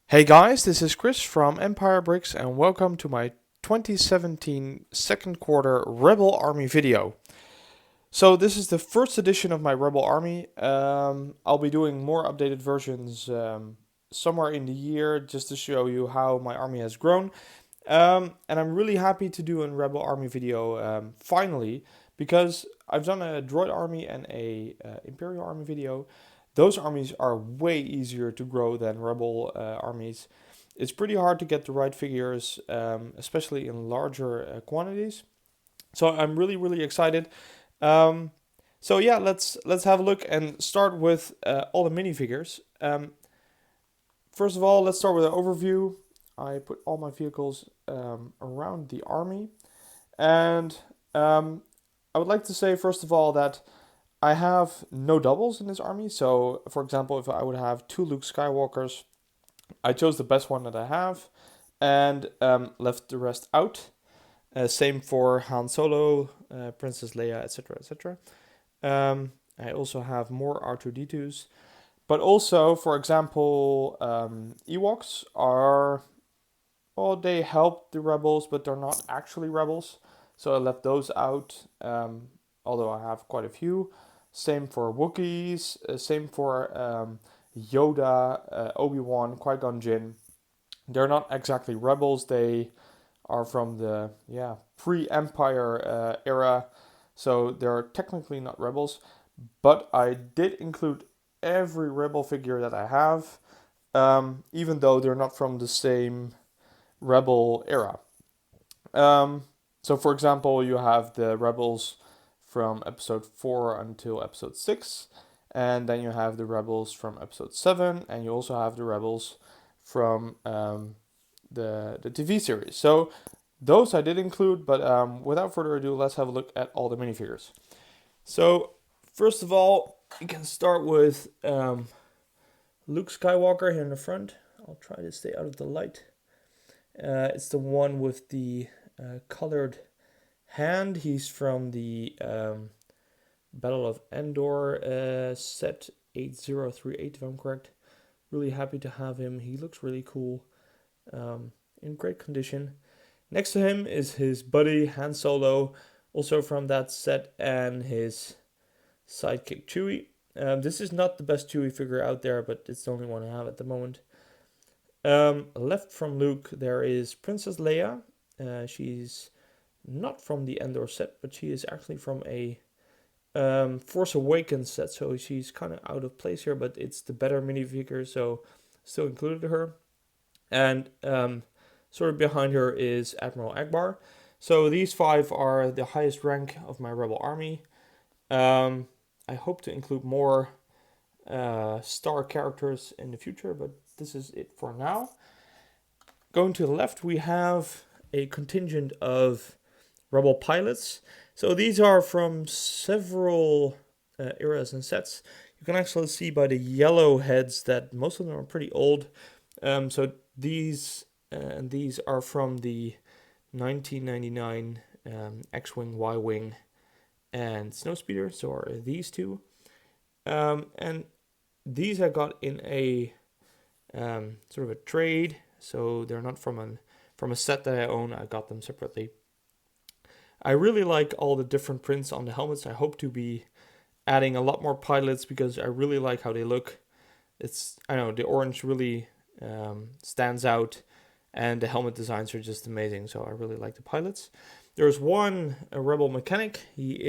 Hey guys, this is Chris from Empire Bricks and welcome to my 2017 second quarter Rebel Army video. So this is the first edition of my Rebel Army. I'll be doing more updated versions somewhere in the year just to show you how my army has grown. And I'm really happy to do a Rebel Army video finally, because I've done a Droid Army and a Imperial Army video. Those armies are way easier to grow than Rebel armies. It's pretty hard to get the right figures, especially in larger quantities. So I'm really excited. Um, so yeah, let's have a look and start with all the minifigures. First of all, let's start with an overview. I put all my vehicles around the army, and I would like to say first of all that I have no doubles in this army. So, for example, if I would have two Luke Skywalkers, I chose the best one that I have and left the rest out. Same for Han Solo, Princess Leia, etc., etc. I also have more R2D2s, but also, for example, Ewoks are, well, they help the rebels, but they're not actually rebels. So I left those out, although I have quite a few. Same for Wookiees, same for Yoda, Obi-Wan, Qui-Gon Jinn. They're not exactly rebels. They are from the pre-Empire era, so they're technically not rebels. But I did include every rebel figure that I have, even though they're not from the same rebel era. So, for example, you have the rebels from episode 4 until episode 6, and then you have the rebels from episode 7, and you also have the rebels from the TV series. So, those I did include, but without further ado, let's have a look at all the minifigures. So, first of all, you can start with Luke Skywalker here in the front. I'll try to stay out of the light. It's the one with the colored hand. He's from the Battle of Endor set 8038, if I'm correct. Really happy to have him. He looks really cool, in great condition. Next to him is his buddy Han Solo, also from that set, and his sidekick Chewie. This is not the best Chewie figure out there, but it's the only one I have at the moment. Left from Luke, there is Princess Leia. She's not from the Endor set, but she is actually from a Force Awakens set, so she's kind of out of place here, but it's the better minifigure, so still included her. And sort of behind her is Admiral Akbar. So these 5 are the highest rank of my Rebel Army. I hope to include more star characters in the future, but this is it for now. Going to the left, we have a contingent of Rebel pilots. So these are from several eras and sets. You can actually see by the yellow heads that most of them are pretty old. So these are from the 1999 XWing, YWing, and Snowspeeder. So are these two. And these I got in a sort of a trade. So they're not from a set that I own. I got them separately. I really like all the different prints on the helmets. I hope to be adding a lot more pilots because I really like how they look. I know the orange really stands out, and the helmet designs are just amazing. So I really like the pilots. There's a rebel mechanic. He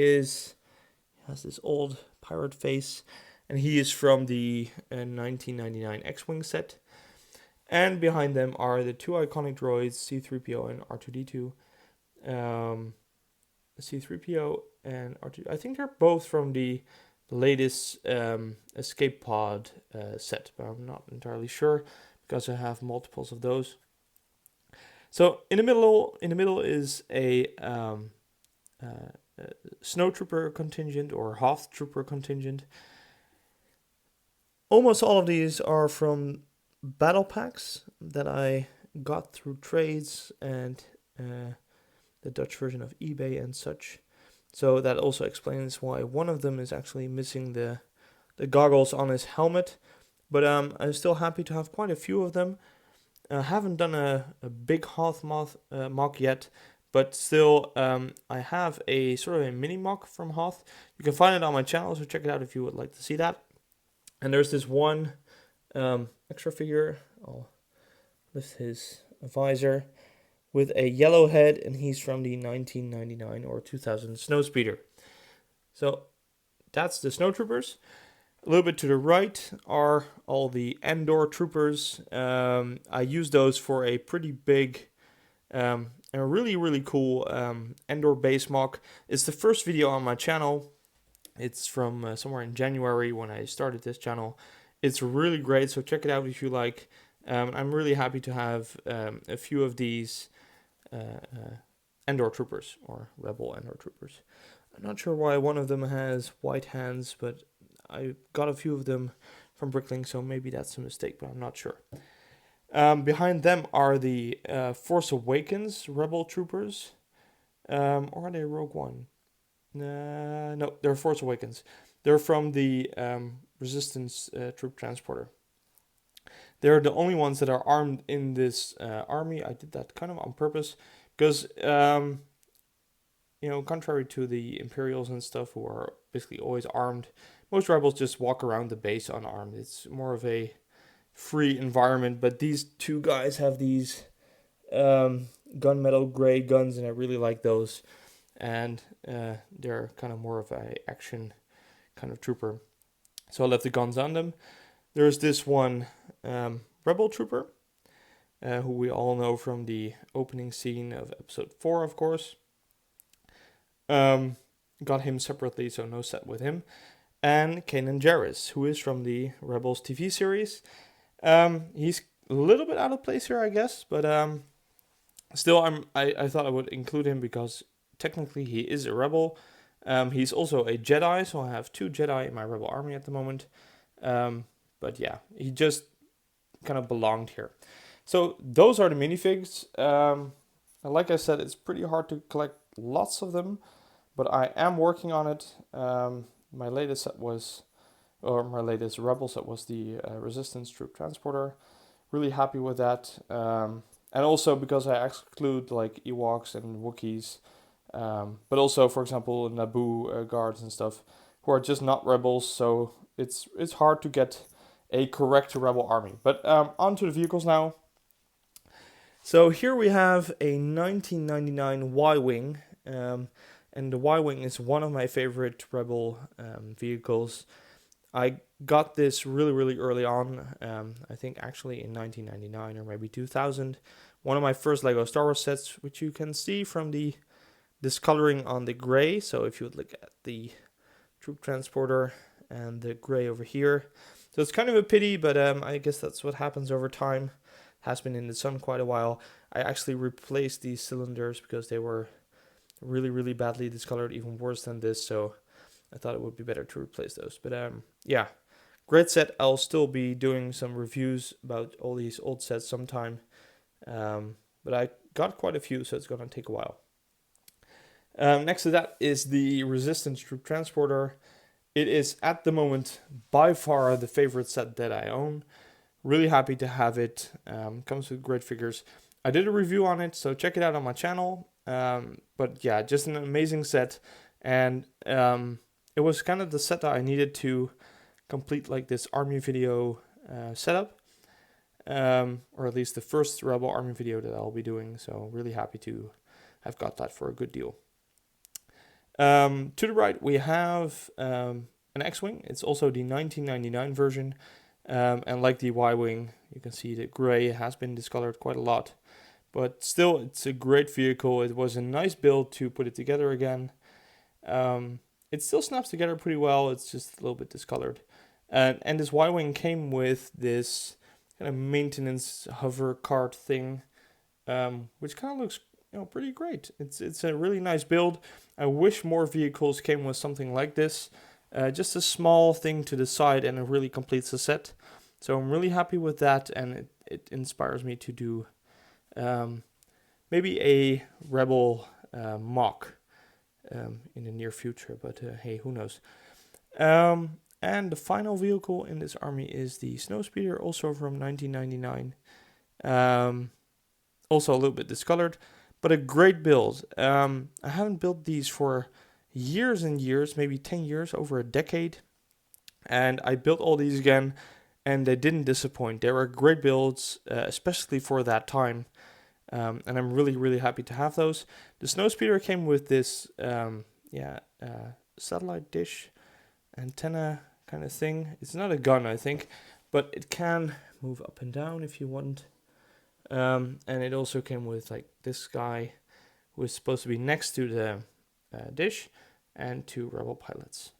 has this old pirate face, and he is from the 1999 X-Wing set. And behind them are the 2 iconic droids, C-3PO and R2-D2. C-3PO and R2. I think they're both from the latest Escape Pod set, but I'm not entirely sure because I have multiples of those. So in the middle is a Snow Trooper contingent or Hoth Trooper contingent. Almost all of these are from battle packs that I got through trades and the Dutch version of eBay and such. So that also explains why one of them is actually missing the goggles on his helmet. But I'm still happy to have quite a few of them. I haven't done a big Hoth mock yet, but still, I have a sort of a mini mock from Hoth. You can find it on my channel, so check it out if you would like to see that. And there's this one extra figure. I'll lift his visor with a yellow head, and he's from the 1999 or 2000 Snowspeeder. So that's the Snow Troopers. A little bit to the right are all the Endor Troopers. I use those for a pretty big and a really cool Endor base mock. It's the first video on my channel. It's from somewhere in January when I started this channel. It's really great, so check it out if you like. I'm really happy to have a few of these Endor Troopers, or Rebel Endor Troopers. I'm not sure why one of them has white hands, but I got a few of them from Bricklink, so maybe that's a mistake, but I'm not sure. Behind them are the Force Awakens Rebel Troopers. Or are they Rogue One? No, they're Force Awakens. They're from the Resistance Troop Transporter. They're the only ones that are armed in this army. I did that kind of on purpose because, contrary to the Imperials and stuff who are basically always armed, most rebels just walk around the base unarmed. It's more of a free environment, but these two guys have these gunmetal gray guns, and I really like those. And they're kind of more of a action kind of trooper. So I left the guns on them. There's this one rebel trooper, who we all know from the opening scene of episode 4, of course. Got him separately, so no set with him. And Kanan Jarrus, who is from the Rebels TV series. He's a little bit out of place here, I guess, but still, I thought I would include him because technically he is a rebel. He's also a Jedi, so I have 2 Jedi in my rebel army at the moment. But yeah, he just kind of belonged here. So those are the minifigs. Like I said, it's pretty hard to collect lots of them, but I am working on it. My latest set was, or my latest rebel set was the Resistance Troop Transporter. Really happy with that. And also because I exclude like Ewoks and Wookiees, but also, for example, Naboo guards and stuff who are just not rebels. So it's hard to get a correct rebel army. But on to the vehicles now. So here we have a 1999 Y-Wing. And the YWing is one of my favorite rebel vehicles. I got this really early on, I think actually in 1999 or maybe 2000. One of my first LEGO Star Wars sets, which you can see from the discoloring on the gray. So if you would look at the troop transporter and the gray over here. So it's kind of a pity, but I guess that's what happens over time. Has been in the sun quite a while. I actually replaced these cylinders because they were really badly discolored, even worse than this, so I thought it would be better to replace those. But yeah, great set. I'll still be doing some reviews about all these old sets sometime, but I got quite a few, so it's gonna take a while. Next to that is the Resistance Troop Transporter. It is at the moment by far the favorite set that I own. Really happy to have it. Comes with great figures. I did a review on it, so check it out on my channel. But yeah, just an amazing set, and it was kind of the set that I needed to complete like this army video setup, or at least the first Rebel army video that I'll be doing. So really happy to have got that for a good deal. To the right we have an X-Wing. It's also the 1999 version, and like the Y-Wing, you can see the gray has been discolored quite a lot. But still, it's a great vehicle. It was a nice build to put it together again. It still snaps together pretty well. It's just a little bit discolored. And this Y-Wing came with this kind of maintenance hover cart thing, which kind of looks pretty great. It's a really nice build. I wish more vehicles came with something like this. Just a small thing to the side, and it really completes the set. So I'm really happy with that, and it inspires me to do maybe a Rebel mock in the near future, but hey, who knows. And the final vehicle in this army is the Snowspeeder, also from 1999. Also a little bit discolored, but a great build. I haven't built these for years and years, maybe 10 years, over a decade. And I built all these again, and they didn't disappoint. They were great builds, especially for that time. And I'm really, really happy to have those. The Snowspeeder came with this, satellite dish antenna kind of thing. It's not a gun, I think, but it can move up and down if you want. And it also came with like this guy who is supposed to be next to the dish, and 2 Rebel pilots.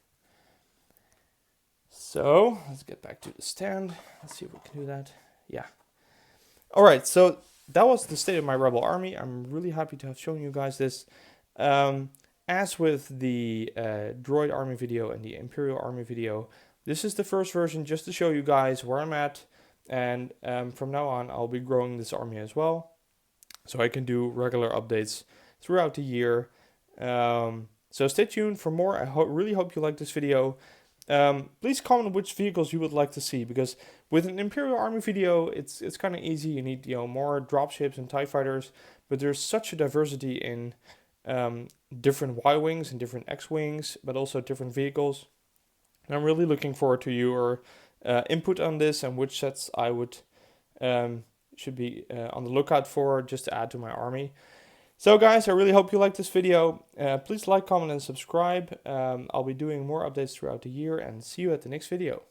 So let's get back to the stand. Let's see if we can do that. Yeah. All right. So that was the state of my Rebel army. I'm really happy to have shown you guys this. As with the droid army video and the Imperial army video, this is the first version just to show you guys where I'm at. And from now on, I'll be growing this army as well, so I can do regular updates throughout the year. So stay tuned for more. I really hope you like this video. Please comment which vehicles you would like to see, because with an Imperial Army video, it's kind of easy. You need more dropships and TIE fighters, but there's such a diversity in different Y-wings and different X-wings, but also different vehicles. And I'm really looking forward to your input on this and which sets I would should be on the lookout for, just to add to my army. So guys, I really hope you like this video. Please like, comment, and subscribe. I'll be doing more updates throughout the year, and see you at the next video.